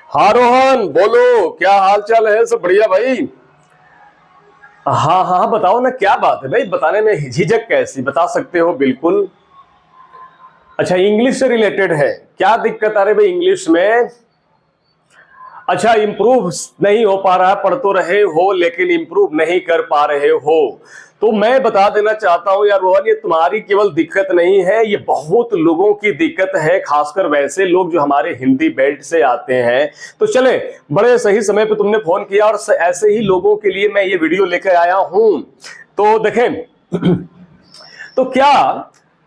हाँ रोहन, बोलो क्या हाल चाल है। सब बढ़िया भाई। हाँ हाँ, बताओ ना, क्या बात है भाई। बताने में झिझक कैसी, बता सकते हो बिल्कुल। अच्छा, इंग्लिश से रिलेटेड है। क्या दिक्कत आ रही भाई इंग्लिश में? अच्छा, इम्प्रूव नहीं हो पा रहा, पढ़ तो रहे हो लेकिन इम्प्रूव नहीं कर पा रहे हो। तो मैं बता देना चाहता हूं यार रोहन, ये तुम्हारी केवल दिक्कत नहीं है, ये बहुत लोगों की दिक्कत है, खासकर वैसे लोग जो हमारे हिंदी बेल्ट से आते हैं। तो चले, बड़े सही समय पे तुमने फोन किया, और ऐसे ही लोगों के लिए मैं ये वीडियो लेकर आया हूं। तो देखें, तो क्या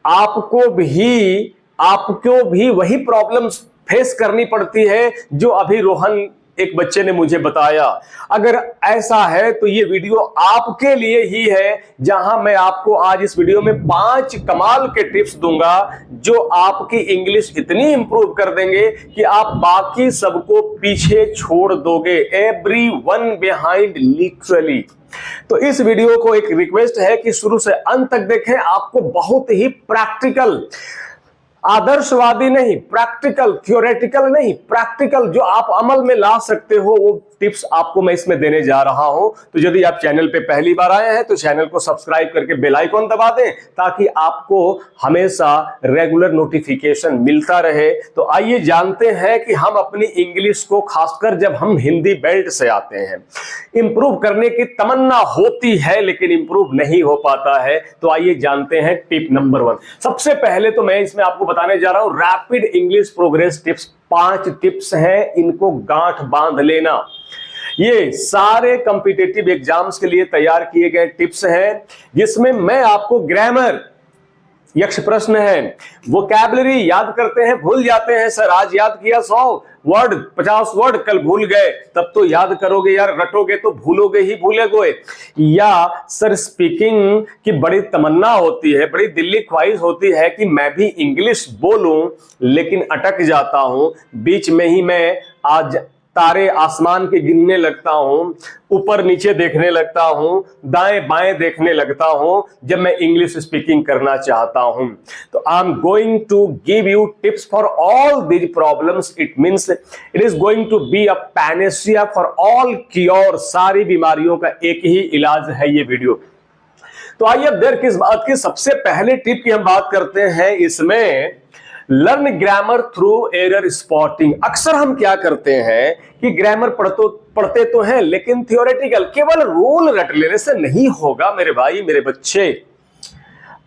आपको भी आपको भी वही प्रॉब्लम्स फेस करनी पड़ती है जो अभी रोहन एक बच्चे ने मुझे बताया? अगर ऐसा है तो ये वीडियो आपके लिए ही है, जहां मैं आपको आज इस वीडियो में 5 कमाल के टिप्स दूंगा जो आपकी इंग्लिश इतनी इंप्रूव कर देंगे कि आप बाकी सबको पीछे छोड़ दोगे। Every one behind literally. तो इस वीडियो को एक रिक्वेस्ट है कि शुरू से अंत तक देखें। आपको बहुत ही प्रैक्टिकल, आदर्शवादी नहीं, प्रैक्टिकल, थ्योरेटिकल नहीं, प्रैक्टिकल जो आप अमल में ला सकते हो, वो टिप्स आपको मैं इसमें देने जा रहा हूं। तो यदि आप चैनल पे पहली बार आए हैं तो चैनल को सब्सक्राइब करके बेल आइकन दबा दें, ताकि आपको हमेशा रेगुलर नोटिफिकेशन मिलता रहे। तो आइए जानते हैं कि हम अपनी इंग्लिश को, खासकर जब हम हिंदी बेल्ट से आते हैं, इंप्रूव करने की तमन्ना होती है लेकिन इंप्रूव नहीं हो पाता है। तो आइए जानते हैं टिप नंबर 1। सबसे पहले तो मैं इसमें आपको बताने जा रहा हूं rapid English progress tips. 5 tips हैं, इनको गांठ बांध लेना। ये सारे कॉम्पिटिटिव एग्जाम्स के लिए तैयार किए गए टिप्स हैं, जिसमें मैं आपको ग्रामर, यक्ष प्रश्न है, वोकैबुलरी याद करते हैं, भूल जाते हैं, सर आज याद किया 100 वर्ड, 50 वर्ड, कल भूल गए, तब तो याद करोगे यार, रटोगे तो भूलोगे ही भूलोगे। या सर स्पीकिंग की बड़ी तमन्ना होती है, बड़ी दिल्ली ख्वाहिश होती है कि मैं भी इंग्लिश बोलूं, लेकिन अटक जाता हूं बीच में ही। मैं आज तारे आसमान के गिनने लगता हूं, ऊपर नीचे देखने लगता हूं, दाएं बाएं देखने लगता हूं जब मैं इंग्लिश स्पीकिंग करना चाहता हूं। तो I am going to give you tips for all these problems. It means it is going to be a panacea for all cure. सारी बीमारियों का एक ही इलाज है ये वीडियो। तो आइए अब देर किस बात की, सबसे पहले टिप की हम बात करते हैं इसमें, learn grammar through error spotting. अक्सर हम क्या करते हैं कि ग्रामर पढ़ते तो हैं लेकिन थियोरेटिकल, केवल रूल रट लेने से नहीं होगा मेरे भाई मेरे बच्चे।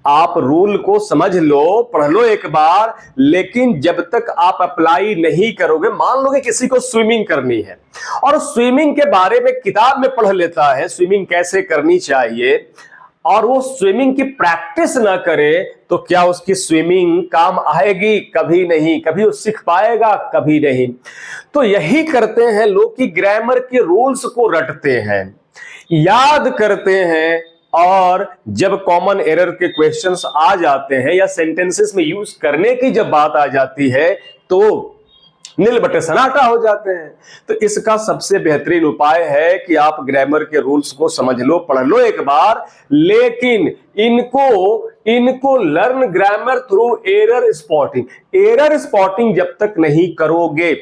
आप रूल को समझ लो, पढ़ लो एक बार, लेकिन जब तक आप अप्लाई नहीं करोगे, मान लो कि किसी को स्विमिंग करनी है और स्विमिंग के बारे में किताब में पढ़ लेता है, स्विमिंग कैसे करनी चाहिए, और वो स्विमिंग की प्रैक्टिस ना करे, तो क्या उसकी स्विमिंग काम आएगी? कभी नहीं। कभी वो सीख पाएगा? कभी नहीं। तो यही करते हैं लोग कि ग्रामर के रूल्स को रटते हैं, याद करते हैं, और जब कॉमन एरर के क्वेश्चंस आ जाते हैं या सेंटेंसेस में यूज करने की जब बात आ जाती है, तो नील बटे सन्नाटा हो जाते हैं। तो इसका सबसे बेहतरीन उपाय है कि आप ग्रामर के रूल्स को समझ लो, पढ़ लो एक बार, लेकिन इनको learn grammar through error spotting. Error spotting जब तक नहीं करोगे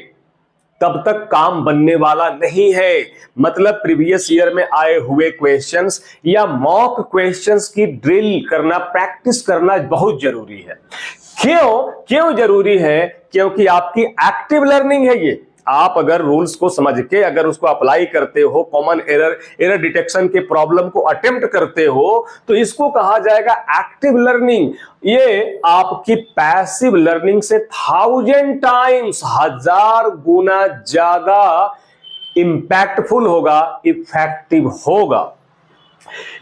तब तक काम बनने वाला नहीं है। मतलब प्रीवियस ईयर में आए हुए क्वेश्चंस या मॉक क्वेश्चंस की ड्रिल करना, प्रैक्टिस करना बहुत जरूरी है। क्यों जरूरी है? क्योंकि आपकी एक्टिव लर्निंग है ये। आप अगर रूल्स को समझ के अगर उसको अप्लाई करते हो, कॉमन एरर डिटेक्शन के प्रॉब्लम को अटेम्प्ट करते हो, तो इसको कहा जाएगा एक्टिव लर्निंग। ये आपकी पैसिव लर्निंग से 1000 टाइम्स, 1000 गुना ज्यादा इंपैक्टफुल होगा, इफेक्टिव होगा।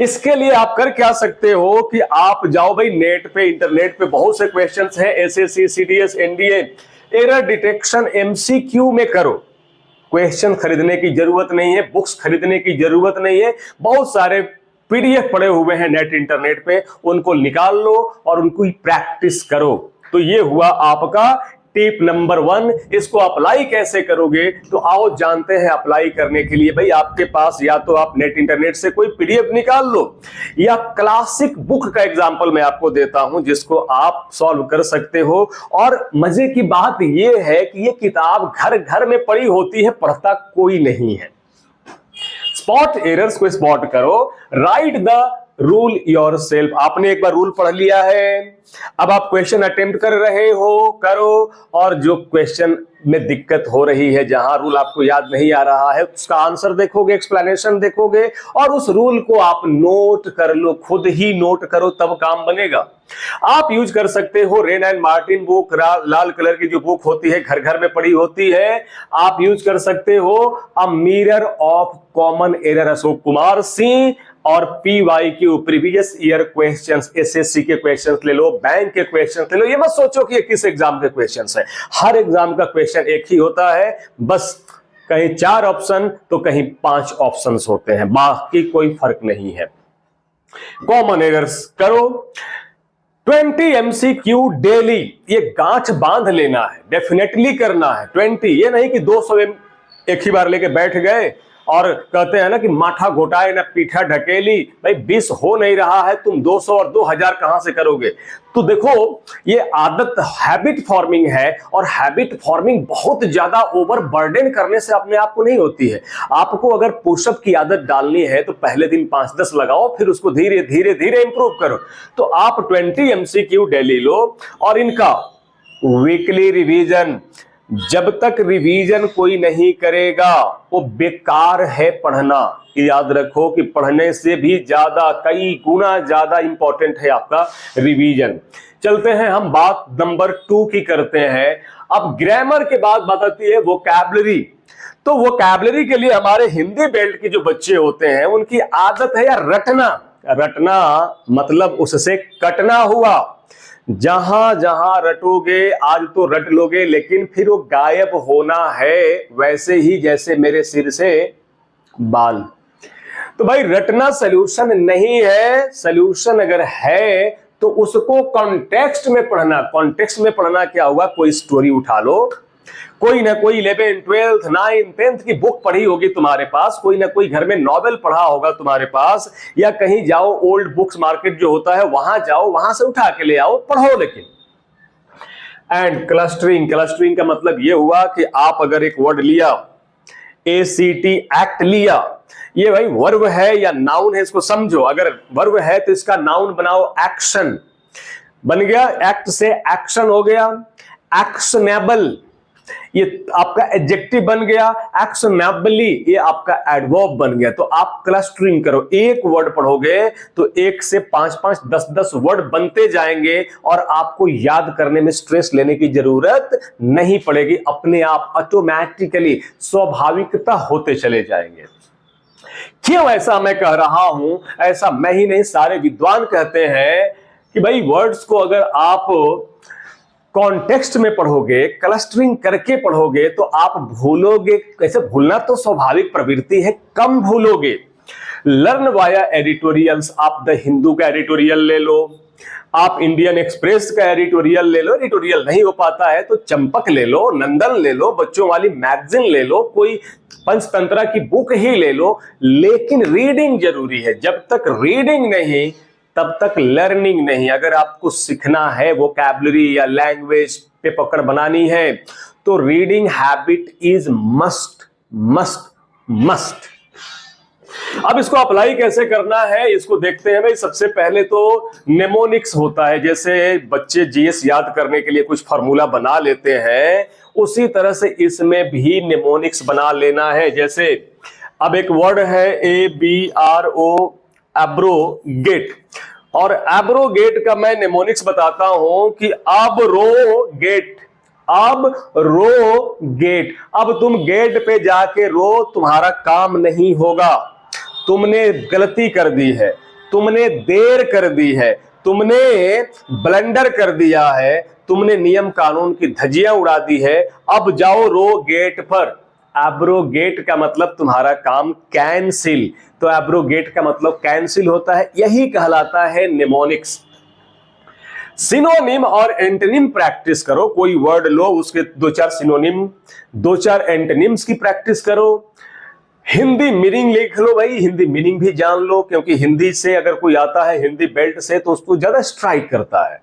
इसके लिए आप कर क्या सकते हो कि आप जाओ भाई नेट पे, इंटरनेट पे बहुत से क्वेश्चंस हैं, SSC, CDS, NDA, error detection MCQ में करो। क्वेश्चन खरीदने की जरूरत नहीं है, बुक्स खरीदने की जरूरत नहीं है, बहुत सारे पीडीएफ पड़े हुए हैं नेट इंटरनेट पे, उनको निकाल लो और उनको प्रैक्टिस करो। तो ये हुआ आपका टिप नंबर 1, इसको अप्लाई कैसे करोगे? तो आओ जानते हैं। अप्लाई करने के लिए भाई आपके पास या तो आप नेट इंटरनेट से कोई पीडीएफ निकाल लो, या क्लासिक बुक का एग्जांपल मैं आपको देता हूं जिसको आप सॉल्व कर सकते हो। और मजे की बात यह है कि यह किताब घर घर में पड़ी होती है, पढ़ता कोई नहीं है। स्पॉट एरर्स को स्पॉट करो, राइट द रूल योरसेल्फ। आपने एक बार रूल पढ़ लिया है, अब आप क्वेश्चन अटेम्प्ट कर रहे हो, करो। और जो क्वेश्चन में दिक्कत हो रही है, जहां रूल आपको याद नहीं आ रहा है, उसका आंसर देखोगे, एक्सप्लेनेशन देखोगे और उस रूल को आप नोट कर लो, खुद ही नोट करो, तब काम बनेगा। आप यूज कर सकते हो rain and Martin book, Lal colour की जो बुक होती है, घर घर में पड़ी होती है। आप यूज कर सकते हो a mirror of common error, Ashok Kumar Singh, और PYQ previous year questions, SSC के क्वेश्चंस ले लो, बैंक के क्वेश्चंस ले लो। ये मत सोचो कि ये किस एग्जाम के क्वेश्चंस है, हर एग्जाम का क्वेश्चन एक ही होता है, बस कहीं 4 ऑप्शन तो कहीं 5 ऑप्शंस होते हैं, बाकी कोई फर्क नहीं है। कॉमन एरर्स करो। 20 MCQ डेली, ये गांठ बांध लेना है, डेफिनेटली करना है 20। ये नहीं कि 200 एक ही बार लेके बैठ गए और कहते हैं ना कि माथा घोटाए ना पीठा ढकेली। भाई 20 हो नहीं रहा है, तुम 200 और 2000 कहां से करोगे? तो देखो, ये आदत हैबिट फॉर्मिंग है, और हैबिट फॉर्मिंग बहुत ज्यादा ओवर बर्डन करने से अपने आप को नहीं होती है। आपको अगर पुशअप की आदत डालनी है तो पहले दिन 5-10 लगाओ, फिर उसको धीरे धीरे धीरे इंप्रूव करो। तो आप 20 MCQ डेली लो, और इनका वीकली रिवीजन। जब तक रिवीजन कोई नहीं करेगा वो बेकार है पढ़ना। याद रखो कि पढ़ने से भी ज्यादा, कई गुना ज्यादा इंपॉर्टेंट है आपका रिवीजन। चलते हैं, हम बात नंबर 2 की करते हैं। अब ग्रामर के बाद बात आती है वोकैबुलरी। तो वोकैबुलरी के लिए हमारे हिंदी बेल्ट के जो बच्चे होते हैं उनकी आदत है यार रटना। रटना मतलब उससे कटना हुआ। जहां जहां रटोगे, आज तो रट लोगे, लेकिन फिर वो गायब होना है, वैसे ही जैसे मेरे सिर से बाल। तो भाई रटना सलूशन नहीं है। सलूशन अगर है तो उसको कॉन्टेक्स्ट में पढ़ना। कॉन्टेक्स्ट में पढ़ना क्या हुआ? कोई स्टोरी उठा लो, कोई ना कोई 11, 12, 9, 10th की बुक पढ़ी होगी तुम्हारे पास, कोई ना कोई घर में नॉवेल पढ़ा होगा तुम्हारे पास, या कहीं जाओ ओल्ड बुक्स मार्केट जो होता है वहां जाओ, वहां से उठा के ले आओ, पढ़ो। लेकिन एंड क्लस्टरिंग, क्लस्टरिंग का मतलब यह हुआ कि आप अगर एक वर्ड लिया, ACT एक्ट लिया, ये भाई वर्ब है या नाउन है, इसको समझो। अगर वर्ब है तो इसका नाउन बनाओ, एक्शन बन गया, एक्ट से एक्शन हो गया। एक्शनेबल, ये आपका एडजेक्टिव बन गया। एक्शनेबली, ये आपका एडवर्ब बन गया। तो आप क्लस्टरिंग करो, एक वर्ड पढ़ोगे तो 1 से 5-5, 10-10 वर्ड बनते जाएंगे, और आपको याद करने में स्ट्रेस लेने की जरूरत नहीं पड़ेगी। अपने आप ऑटोमेटिकली स्वाभाविकता होते चले जाएंगे। क्यों ऐसा मैं कह रहा हूं? ऐसा मैं ही नहीं, सारे विद्वान कहते हैं कि भाई वर्ड्स को अगर आप कॉन्टेक्स्ट में पढ़ोगे, क्लस्टरिंग करके पढ़ोगे, तो आप भूलोगे कैसे? भूलना तो स्वाभाविक प्रवृत्ति है, कम भूलोगे। Learn via editorials. आप द हिंदू का एडिटोरियल ले लो, आप इंडियन एक्सप्रेस का एडिटोरियल ले लो। एडिटोरियल नहीं हो पाता है तो चंपक ले लो, नंदन ले लो, बच्चों वाली मैगजीन ले लो, कोई पंचतंत्रा की बुक ही ले लो। लेकिन रीडिंग जरूरी है। जब तक रीडिंग नहीं तब तक लर्निंग नहीं। अगर आपको सीखना है वोकैबुलरी या लैंग्वेज पे पकड़ बनानी है तो reading habit is must must must. अब इसको अप्लाई कैसे करना है इसको देखते हैं। भाई सबसे पहले तो नेमोनिक्स होता है। जैसे बच्चे जीएस याद करने के लिए कुछ फार्मूला बना लेते हैं, उसी तरह से इसमें भी नेमोनिक्स बना लेना है। जैसे अब एक वर्ड है ABRO, एब्रोगेट, और एब्रोगेट का मैं नेमोनिक्स बताता हूं कि अब्रोगेट, अब रो गेट। अब तुम गेट पे जाके रो, तुम्हारा काम नहीं होगा। तुमने गलती कर दी है, तुमने देर कर दी है, तुमने ब्लंडर कर दिया है, तुमने नियम कानून की धज्जियां उड़ा दी है। अब जाओ रो गेट पर। एब्रोगेट का मतलब तुम्हारा काम कैंसिल। तो एब्रोगेट का मतलब कैंसिल होता है, यही कहलाता है नेमोनिक्स। सिनोनिम और एंटोनिम प्रैक्टिस करो। कोई वर्ड लो, उसके दो चार सिनोनिम, दो चार एंटोनिम्स की प्रैक्टिस करो। हिंदी मीनिंग लिख लो भाई, हिंदी मीनिंग भी जान लो, क्योंकि हिंदी से अगर कोई आता है हिंदी बेल्ट से तो उसको ज्यादा स्ट्राइक करता है।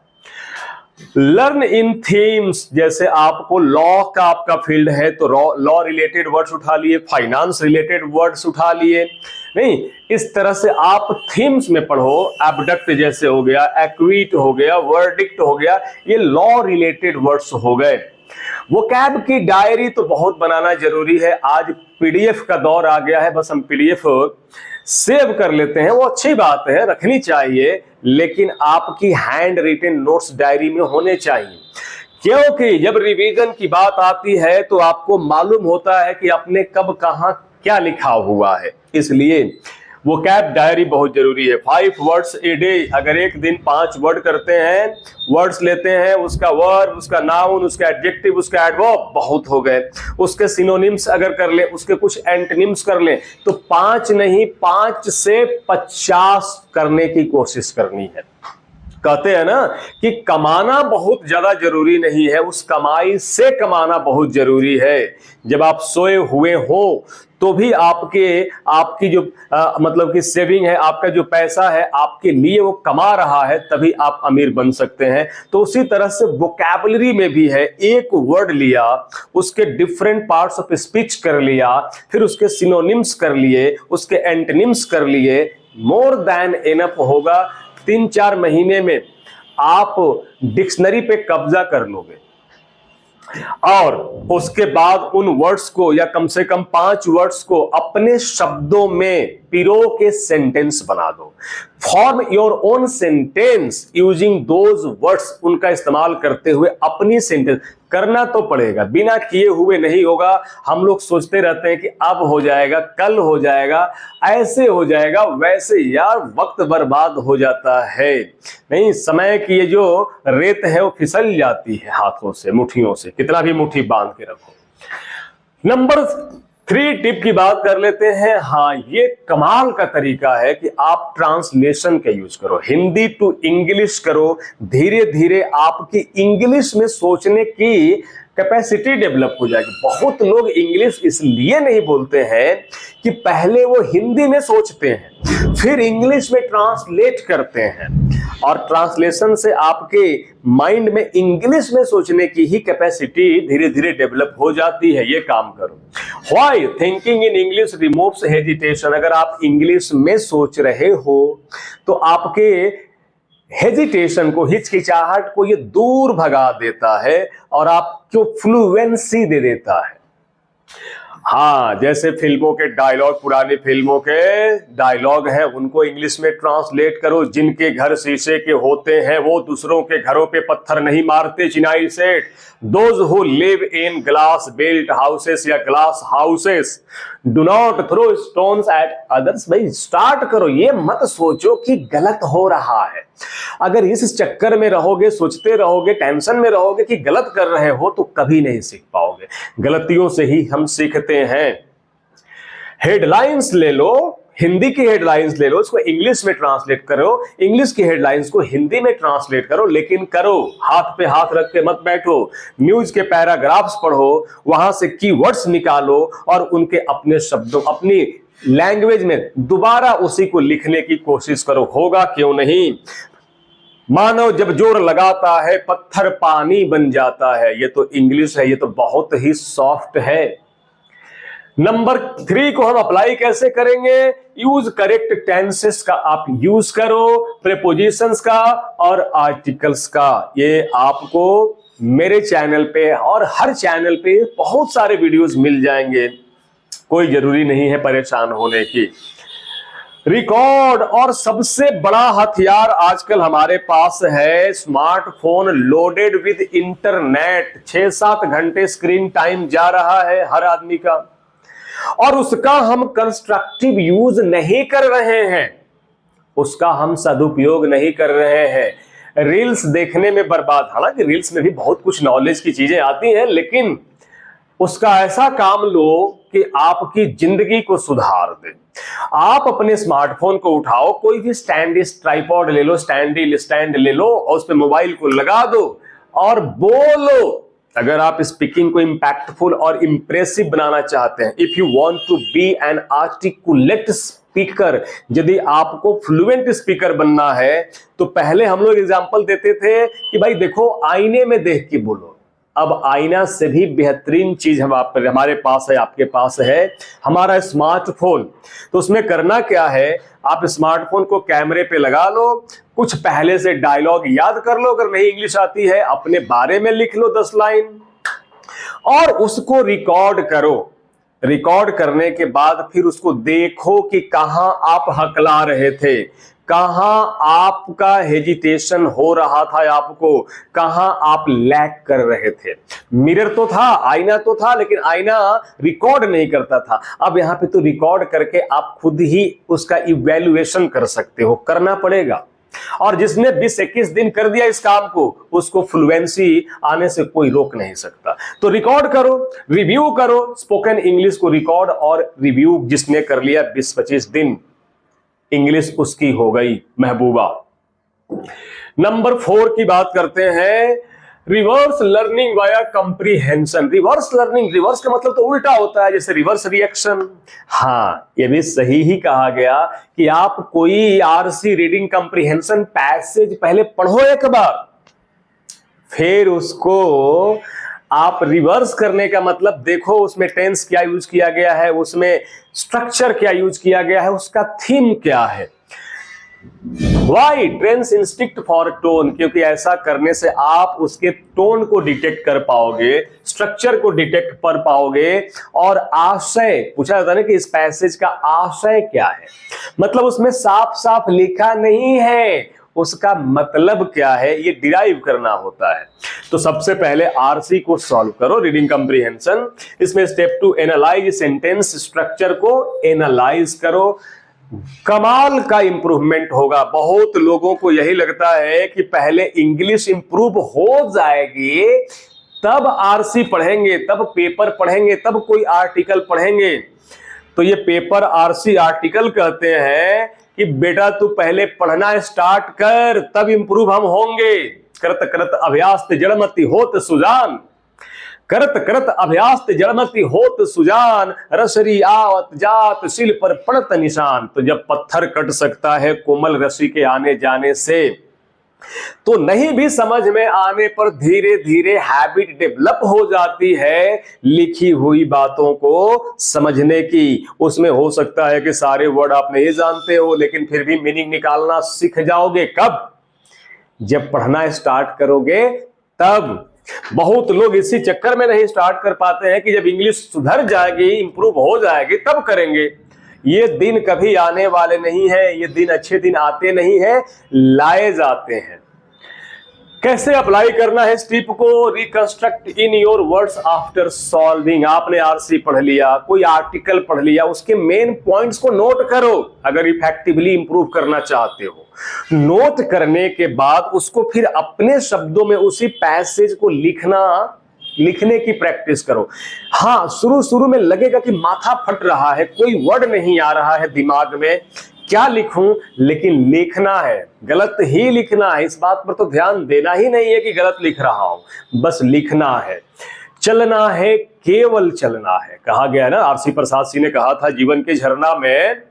लर्न इन थीम्स, जैसे आपको लॉ का आपका फील्ड है तो लॉ रिलेटेड वर्ड्स उठा लिए, फाइनेंस रिलेटेड वर्ड्स उठा लिए। नहीं, इस तरह से आप थीम्स में पढ़ो। एबडक्ट जैसे हो गया, एक्विट हो गया, वर्डिक्ट हो गया, ये लॉ रिलेटेड वर्ड्स हो गए। वोकैब की डायरी तो बहुत बनाना जरूरी है। आज पीडीएफ का दौर आ गया है, बस हम पीडीएफ सेव कर लेते हैं, वो अच्छी बात है, रखनी चाहिए, लेकिन आपकी हैंड रिटन नोट्स डायरी में होने चाहिए। क्योंकि जब रिवीजन की बात आती है तो आपको मालूम होता है कि आपने कब कहां क्या लिखा हुआ है, इसलिए वोकैब डायरी बहुत जरूरी है। 5 वर्ड्स ए डे, अगर एक दिन 5 वर्ड करते हैं, वर्ड्स लेते हैं, उसका वर्ब, उसका नाउन, उसका एडजेक्टिव, उसका एडवर्ब, बहुत हो गए। उसके सिनोनिम्स अगर कर ले, उसके कुछ एंटोनिम्स कर ले, तो 5 नहीं 5 से 50 करने की कोशिश करनी है। कहते हैं ना कि कमाना बहुत ज्यादा जरूरी नहीं है, उस कमाई से कमाना बहुत जरूरी है। जब आप सोए हुए हो तो भी आपकी जो मतलब कि सेविंग है, आपका जो पैसा है आपके लिए वो कमा रहा है, तभी आप अमीर बन सकते हैं। तो उसी तरह से वोकैबुलरी में भी है, एक वर्ड लिया, उसके डिफरेंट पार्ट्स ऑफ स्पीच कर लिया, फिर उसके सिनोनिम्स कर लिए, उसके एंटोनिम्स कर लिए, मोर देन इनफ होगा। 3-4 महीने में आप डिक्शनरी पे कब्जा कर लोगे और उसके बाद उन वर्ड्स को, या कम से कम 5 वर्ड्स को अपने शब्दों में पिरो के सेंटेंस बना दो। Form your own sentence using those words, उनका इस्तेमाल करते हुए अपनी सेंटेंस करना तो पड़ेगा, बिना किए हुए नहीं होगा। हम लोग सोचते रहते हैं कि अब हो जाएगा, कल हो जाएगा, ऐसे हो जाएगा, वैसे, यार वक्त बर्बाद हो जाता है। नहीं, समय की ये जो रेत है वो फिसल जाती है हाथों से, मुट्ठियों से, कितना भी मुट्ठी बांध के रखो। नंबर 3 टिप की बात कर लेते हैं। हाँ, ये कमाल का तरीका है कि आप ट्रांसलेशन का यूज करो, हिंदी टू इंग्लिश करो। धीरे धीरे आपकी इंग्लिश में सोचने की कैपेसिटी डेवलप हो जाएगी। बहुत लोग इंग्लिश इसलिए नहीं बोलते हैं कि पहले वो हिंदी में सोचते हैं, फिर इंग्लिश में ट्रांसलेट करते हैं, और ट्रांसलेशन से आपके माइंड में इंग्लिश में सोचने की ही कैपेसिटी धीरे धीरे डेवलप हो जाती है। ये काम करो। Why thinking in English removes hesitation, अगर आप इंग्लिश में सोच रहे हो तो आपके हेजिटेशन को, हिचकिचाहट को ये दूर भगा देता है और आपको फ्लुएंसी दे देता है। हाँ, जैसे फिल्मों के डायलॉग, पुरानी फिल्मों के डायलॉग हैं, उनको इंग्लिश में ट्रांसलेट करो। जिनके घर शीशे के होते हैं वो दूसरों के घरों पे पत्थर नहीं मारते, Chinoy Seth. Those who live in glass built houses या glass houses do not throw stones at others. भाई स्टार्ट करो, ये मत सोचो कि गलत हो रहा है। अगर इस चक्कर में रहोगे, सोचते रहोगे, टेंशन में रहोगे कि गलत कर रहे हो, तो कभी नहीं सीख पाओगे। गलतियों से ही हम सीखते हैं। हेडलाइंस ले लो, हिंदी की हेडलाइंस ले लो, उसको इंग्लिश में ट्रांसलेट करो, इंग्लिश की हेडलाइंस को हिंदी में ट्रांसलेट करो, लेकिन करो, हाथ पे हाथ रख के मत बैठो। न्यूज के पैराग्राफ्स पढ़ो, वहां से कीवर्ड्स निकालो और उनके अपने शब्दों, अपनी लैंग्वेज में दोबारा उसी को लिखने की कोशिश करो। होगा क्यों नहीं। मानव जब जोर लगाता है पत्थर पानी बन जाता है। ये तो इंग्लिश है, ये तो बहुत ही सॉफ्ट है। नंबर 3 को हम अप्लाई कैसे करेंगे? यूज करेक्ट टेंसेस का आप यूज करो, प्रीपोजिशंस का और आर्टिकल्स का। ये आपको मेरे चैनल पे और हर चैनल पे बहुत सारे वीडियोस मिल जाएंगे, कोई जरूरी नहीं है परेशान होने की। रिकॉर्ड, और सबसे बड़ा हथियार आजकल हमारे पास है स्मार्टफोन लोडेड विद इंटरनेट। 6-7 घंटे स्क्रीन टाइम जा रहा है हर आदमी का, और उसका हम कंस्ट्रक्टिव यूज नहीं कर रहे हैं, उसका हम सदुपयोग नहीं कर रहे हैं। रील्स देखने में बर्बाद, हालांकि रील्स में भी बहुत कुछ नॉलेज की चीजें आती हैं, लेकिन उसका ऐसा काम लो कि आपकी जिंदगी को सुधार दे। आप अपने स्मार्टफोन को उठाओ, कोई भी ट्राइपॉड ले लो, स्टैंड ले लो और उस पे मोबाइल को लगा दो और बोलो। अगर आप स्पीकिंग को इंपैक्टफुल और इंप्रेसिव बनाना चाहते हैं, if you want to be an articulate speaker, यदि आपको फ्लुएंट स्पीकर बनना है, तो पहले हम लोग एग्जांपल देते थे कि भाई देखो आईने में देख के बोलो। अब आईना से भी बेहतरीन चीज हमारे पास है, आपके पास है, हमारा स्मार्टफोन। तो उसमें करना क्या है, आप स्मार्टफोन को कैमरे पे लगा लो, कुछ पहले से डायलॉग याद कर लो, अगर नहीं इंग्लिश आती है अपने बारे में लिख लो 10 लाइन और उसको रिकॉर्ड करो। रिकॉर्ड करने के बाद फिर उसको देखो कि कहां आप हकला रहे थे, कहां आपका हेजिटेशन हो रहा था, आपको कहां आप लैग कर रहे थे। मिरर तो था, आईना तो था, लेकिन आईना रिकॉर्ड नहीं करता था। अब यहां पे तो रिकॉर्ड करके आप खुद ही उसका इवैल्यूएशन कर सकते हो, करना पड़ेगा। और जिसने 20-21 दिन कर दिया इस काम को, उसको फ्लुएंसी आने से कोई रोक नहीं सकता। तो रिकॉर्ड करो, रिव्यू करो, स्पोकन इंग्लिश को रिकॉर्ड और रिव्यू जिसने कर लिया 20-25 दिन, इंग्लिश उसकी हो गई महबूबा। नंबर 4 की बात करते हैं, reverse learning via comprehension. Reverse learning, reverse का मतलब तो उल्टा होता है, जैसे रिवर्स रिएक्शन। हाँ, ये भी सही ही कहा गया कि आप कोई आरसी रीडिंग कंप्रीहेंशन पैसेज पहले पढ़ो एक बार, फिर उसको आप रिवर्स करने का मतलब देखो उसमें टेंस क्या यूज किया गया है, उसमें स्ट्रक्चर क्या यूज किया गया है, उसका थीम क्या है। Why? Trance instinct for tone, क्योंकि ऐसा करने से आप उसके टोन को डिटेक्ट कर पाओगे, स्ट्रक्चर को डिटेक्ट कर पाओगे। और आशय पूछा जाता है ना कि इस पैसेज का आशय क्या है, मतलब उसमें साफ साफ लिखा नहीं है, उसका मतलब क्या है, ये डिराइव करना होता है। तो सबसे पहले आरसी को सॉल्व करो, रीडिंग कंप्रीहेंशन। इसमें स्टेप 2 एनालाइज सेंटेंस स्ट्रक्चर को एनालाइज करो, कमाल का इंप्रूवमेंट होगा। बहुत लोगों को यही लगता है कि पहले इंग्लिश इंप्रूव हो जाएगी तब आरसी पढ़ेंगे, तब पेपर पढ़ेंगे, तब कोई आर्टिकल पढ़ेंगे। तो ये पेपर आरसी आर्टिकल कहते हैं कि बेटा तू पहले पढ़ना स्टार्ट कर, तब इंप्रूव हम होंगे। करत करत अभ्यास जड़मति होत सुजान, करत करत अभ्यास जड़मति होत सुजान, रसरी आवत जात सिल पर पड़त निशान। तो जब पत्थर कट सकता है कोमल रसी के आने जाने से, तो नहीं भी समझ में आने पर धीरे धीरे हैबिट डेवलप हो जाती है लिखी हुई बातों को समझने की। उसमें हो सकता है कि सारे वर्ड आप नहीं जानते हो, लेकिन फिर भी मीनिंग निकालना सीख जाओगे। कब? जब पढ़ना स्टार्ट करोगे तब। बहुत लोग इसी चक्कर में नहीं स्टार्ट कर पाते हैं कि जब इंग्लिश सुधर जाएगी, इंप्रूव हो जाएगी, तब करेंगे। ये दिन कभी आने वाले नहीं है, ये दिन अच्छे दिन आते नहीं है, लाए जाते हैं। कैसे अप्लाई करना है इस टिप को? Reconstruct in your words after solving. आपने आरसी पढ़ लिया, कोई आर्टिकल पढ़ लिया, उसके मेन पॉइंट्स को नोट करो अगर इफेक्टिवली इंप्रूव करना चाहते हो। नोट करने के बाद उसको फिर अपने शब्दों में उसी पैसेज को लिखने की प्रैक्टिस करो। हाँ, शुरू में लगेगा कि माथा फट रहा है, कोई वर्ड नहीं आ रहा है दिमाग में, क्या लिखूं, लेकिन लिखना है, गलत ही लिखना है। इस बात पर तो ध्यान देना ही नहीं है कि गलत लिख रहा हूं, बस लिखना है। चलना है, केवल चलना है। कहा गया है ना, आरसी प्रसाद सिंह ने कहा था जीवन के झरना में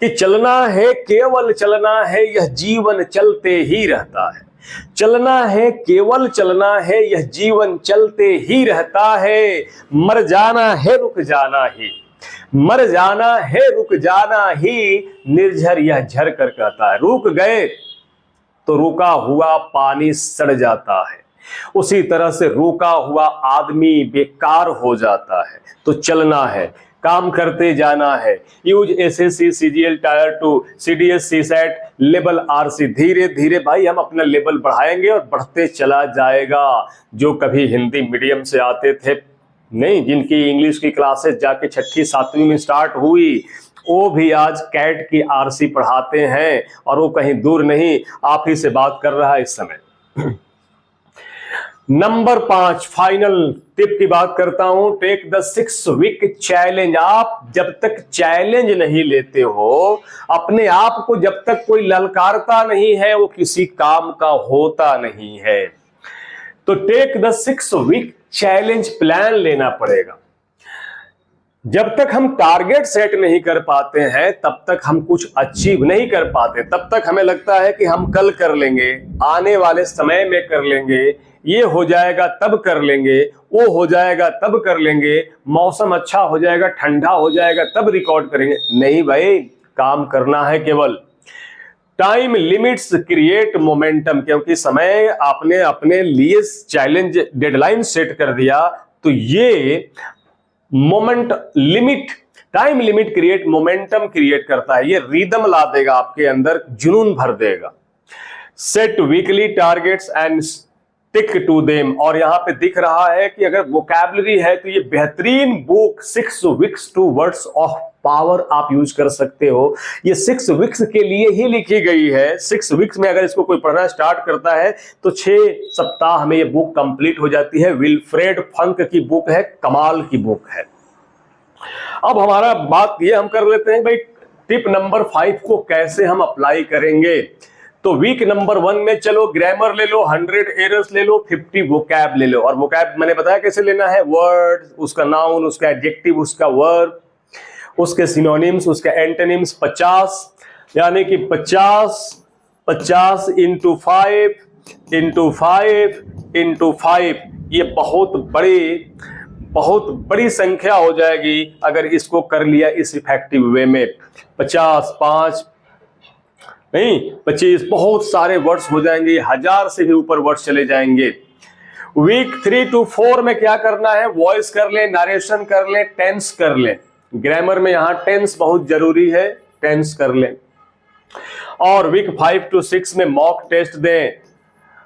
कि चलना है, केवल चलना है, यह जीवन चलते ही रहता है। चलना है, केवल चलना है, यह जीवन चलते ही रहता है। मर जाना है, रुक जाना ही, मर जाना है, रुक जाना ही, निर्झर यह झर कर कहता है। रुक गए तो रुका हुआ पानी सड़ जाता है, उसी तरह से रुका हुआ आदमी बेकार हो जाता है। तो चलना है, काम करते जाना है। Use SSC, CGL, tyre 2, CDS, CSAT, level RC. धीरे धीरे भाई हम अपना लेवल बढ़ाएंगे और बढ़ते चला जाएगा। जो कभी हिंदी मीडियम से आते थे नहीं, जिनकी इंग्लिश की क्लासेस जाके 6ठी 7वीं में स्टार्ट हुई, वो भी आज कैट की आरसी पढ़ाते हैं और वो कहीं दूर नहीं, आप ही से बात कर रहा है इस समय। नंबर 5 फाइनल टिप की बात करता हूं। Take the 6 week challenge. आप जब तक चैलेंज नहीं लेते हो, अपने आप को जब तक कोई ललकारता नहीं है, वो किसी काम का होता नहीं है। तो take the 6 week challenge plan लेना पड़ेगा। जब तक हम टारगेट सेट नहीं कर पाते हैं, तब तक हम कुछ अचीव नहीं कर पाते। तब तक हमें लगता है कि हम कल कर लेंगे, आने वाले समय में कर लेंगे, ये हो जाएगा तब कर लेंगे, वो हो जाएगा तब कर लेंगे, मौसम अच्छा हो जाएगा, ठंडा हो जाएगा तब रिकॉर्ड करेंगे। नहीं भाई, काम करना है केवल। Time limits create momentum. क्योंकि समय आपने अपने लिए चैलेंज डेडलाइन सेट कर दिया, तो ये moment limit, time limit create momentum create करता है। ये रिदम ला देगा आपके अंदर, जुनून भर देगा। Set weekly targets and stick to them. और यहां पे दिख रहा है कि अगर वोकैबुलरी है तो ये बेहतरीन book 6 weeks to words of power आप यूज कर सकते हो। ये 6 वीक्स के लिए ही लिखी गई है। 6 वीक्स में अगर इसको कोई पढ़ना स्टार्ट करता है तो 6 सप्ताह में ये बुक कंप्लीट हो जाती है। विल्फ्रेड फंक की बुक है, कमाल की बुक है। अब हमारा बात ये हम कर लेते हैं भाई, टिप नंबर 5 को कैसे हम अप्लाई करेंगे। तो वीक नंबर 1 में चलो ग्रामर ले लो, 100 एरर्स ले लो, 50 वोकैब ले लो। और वोकैब मैंने बताया कैसे लेना है, वर्ड, उसका नाउन, उसका एडजेक्टिव, उसका वर्ब, उसके सिनोनिम्स, उसके एंटोनिम्स 50, यानी कि 50 इंटू 5 इंटू 5 इंटू 5, ये बहुत बड़ी संख्या हो जाएगी अगर इसको कर लिया इस इफेक्टिव वे में। 50, 5 नहीं 25, बहुत सारे वर्ड्स हो जाएंगे, 1000 से भी ऊपर वर्ड्स चले जाएंगे। वीक 3 to 4 में क्या करना है, वॉइस कर ले, नरेशन कर ले, टेंस कर ले। ग्रामर में यहां टेंस बहुत जरूरी है, टेंस कर ले। और वीक 5 to 6 में मॉक टेस्ट दें,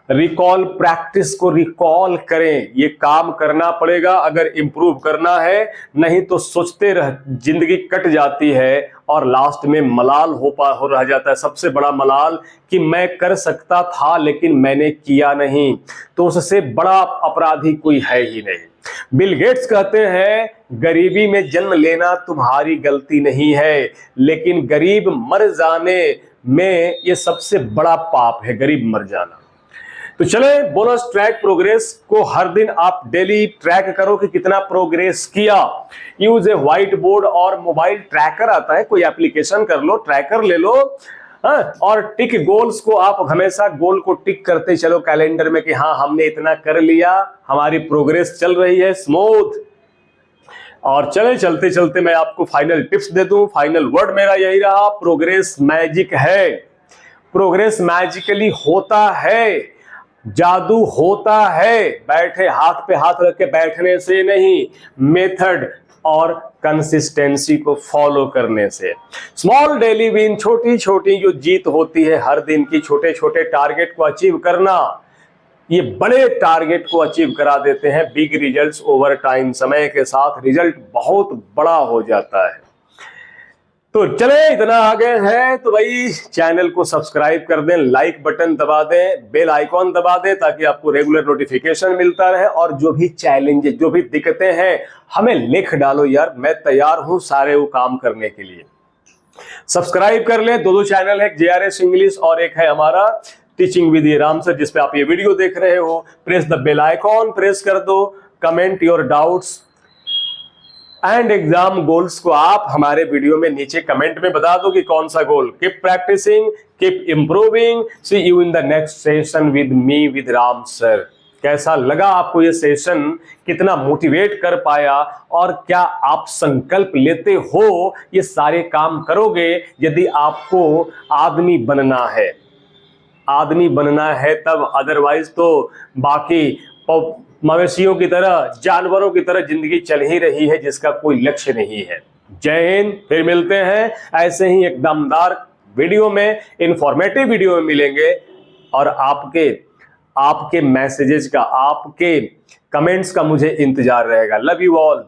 रिकॉल, प्रैक्टिस को रिकॉल करें। ये काम करना पड़ेगा अगर इंप्रूव करना है, नहीं तो सोचते रह जिंदगी कट जाती है और लास्ट में मलाल हो रह जाता है। सबसे बड़ा मलाल कि मैं कर सकता था लेकिन मैंने किया नहीं। तो उससे बड़ा अपराधी कोई है ही नहीं। बिल गेट्स कहते हैं, गरीबी में जन्म लेना तुम्हारी गलती नहीं है, लेकिन गरीब मर जाने में ये सबसे बड़ा पाप है, गरीब मर जाना। तो चले बोनस ट्रैक प्रोग्रेस को हर दिन आप डेली ट्रैक करो कि कितना प्रोग्रेस किया। यूज ए व्हाइट बोर्ड और मोबाइल ट्रैकर आता है, कोई एप्लीकेशन कर लो, ट्रैकर ले लो। और टिक गोल्स को आप हमेशा गोल को टिक करते चलो कैलेंडर में कि हाँ हमने इतना कर लिया, हमारी प्रोग्रेस चल रही है स्मूथ। और चले चलते चलते मैं आपको फाइनल टिप्स दे दूं। फाइनल वर्ड मेरा यही रहा, प्रोग्रेस मैजिक है। प्रोग्रेस मैजिकली होता है, जादू होता है, बैठे हाथ पे हाथ रख के बैठने से नहीं, मेथड और कंसिस्टेंसी को फॉलो करने से। स्मॉल डेली विन, छोटी छोटी जो जीत होती है हर दिन की, छोटे छोटे टारगेट को अचीव करना, ये बड़े टारगेट को अचीव करा देते हैं। बिग रिजल्ट्स ओवर टाइम, समय के साथ रिजल्ट बहुत बड़ा हो जाता है। तो चले इतना आगे हैं तो भाई चैनल को सब्सक्राइब कर दें, लाइक बटन दबा दें, बेल आइकॉन दबा दें ताकि आपको रेगुलर नोटिफिकेशन मिलता रहे। और जो भी चैलेंज, जो भी दिक्कतें हैं, हमें लिख डालो यार, मैं तैयार हूं सारे वो काम करने के लिए। सब्सक्राइब कर लें। दो चैनल है, JRS इंग्लिश और एक है हमारा टीचिंग विद राम सर, जिसपे आप ये वीडियो देख रहे हो। Press the bell icon, press कर दो। Comment your doubts and exam goals को आप हमारे वीडियो में नीचे कमेंट में बता दो कि कौन सा goal. Keep practising, keep improving. See you in the next session with me, with Ram sir. कैसा लगा आपको ये सेशन, कितना मोटिवेट कर पाया, और क्या आप संकल्प लेते हो ये सारे काम करोगे? यदि आपको आदमी बनना है, आदमी बनना है तब, अदरवाइज तो बाकी मवेशियों की तरह, जानवरों की तरह जिंदगी चल ही रही है जिसका कोई लक्ष्य नहीं है। जय हिंद। फिर मिलते हैं ऐसे ही एक दमदार वीडियो में, इंफॉर्मेटिव वीडियो में मिलेंगे। और आपके मैसेजेस का, आपके कमेंट्स का मुझे इंतजार रहेगा। Love you all.